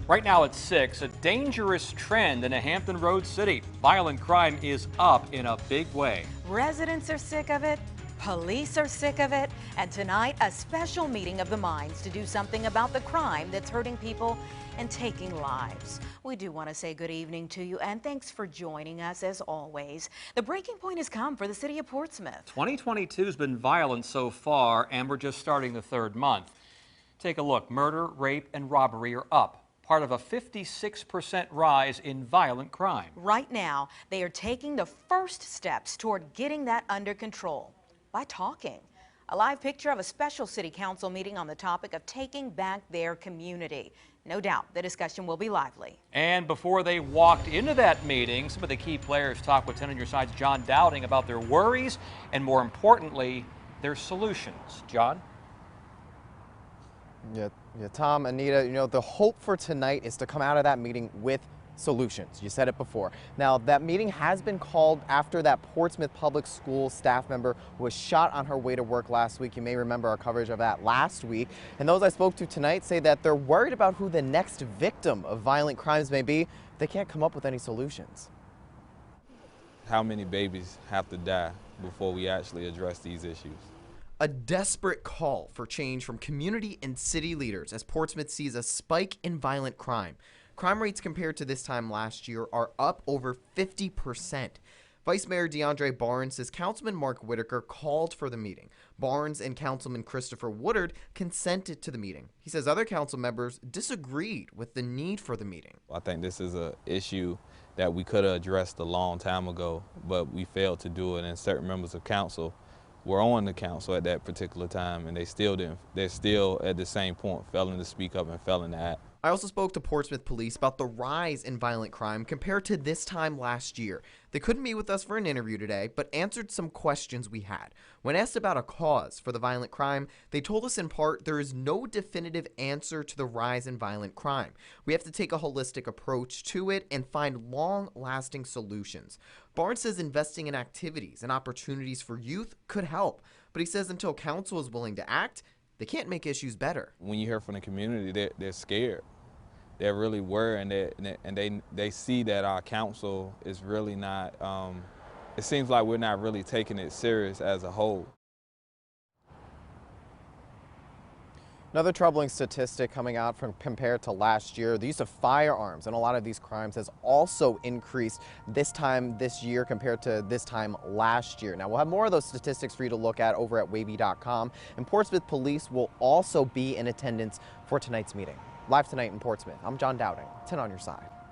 Right now it's 6, a dangerous trend in a Hampton Road city. Violent crime is up in a big way. Residents are sick of it. Police are sick of it. And tonight, a special meeting of the minds to do something about the crime that's hurting people and taking lives. We do want to say good evening to you and thanks for joining us as always. The breaking point has come for the city of Portsmouth. 2022 has been violent so far, and we're just starting the third month. Take a look. Murder, rape, and robbery are up, part of a 56% rise in violent crime. Right now, they are taking the first steps toward getting that under control by talking. A live picture of a special city council meeting on the topic of taking back their community. No doubt the discussion will be lively. And before they walked into that meeting, some of the key players talked with 10 on Your Side's John Dowding about their worries and, more importantly, their solutions. John? Yeah, Tom, Anita, the hope for tonight is to come out of that meeting with solutions. You said it before. Now, that meeting has been called after that Portsmouth Public School staff member was shot on her way to work last week. You may remember our coverage of that last week. And those I spoke to tonight say that they're worried about who the next victim of violent crimes may be. They can't come up with any solutions. How many babies have to die before we actually address these issues? A desperate call for change from community and city leaders as Portsmouth sees a spike in violent crime. Crime rates compared to this time last year are up over 50%. Vice Mayor DeAndre Barnes says Councilman Mark Whitaker called for the meeting. Barnes and Councilman Christopher Woodard consented to the meeting. He says other council members disagreed with the need for the meeting. I think this is an issue that we could have addressed a long time ago, but we failed to do it, and certain members of council were on the council at that particular time, and they still didn't. They're still at the same point, failing to speak up and failing to act. I also spoke to Portsmouth Police about the rise in violent crime compared to this time last year. They couldn't meet with us for an interview today, but answered some questions we had. When asked about a cause for the violent crime, they told us in part there is no definitive answer to the rise in violent crime. We have to take a holistic approach to it and find long-lasting solutions. Barnes says investing in activities and opportunities for youth could help, but he says until council is willing to act, they can't make issues better. When you hear from the community, they're scared. They're really worried, and they see that our council is really not, it seems like we're not really taking it serious as a whole. Another troubling statistic coming out from compared to last year, the use of firearms in a lot of these crimes has also increased this time this year compared to this time last year. Now, we'll have more of those statistics for you to look at over at wavy.com, and Portsmouth Police will also be in attendance for tonight's meeting. Live tonight in Portsmouth, I'm John Dowding, 10 on Your Side.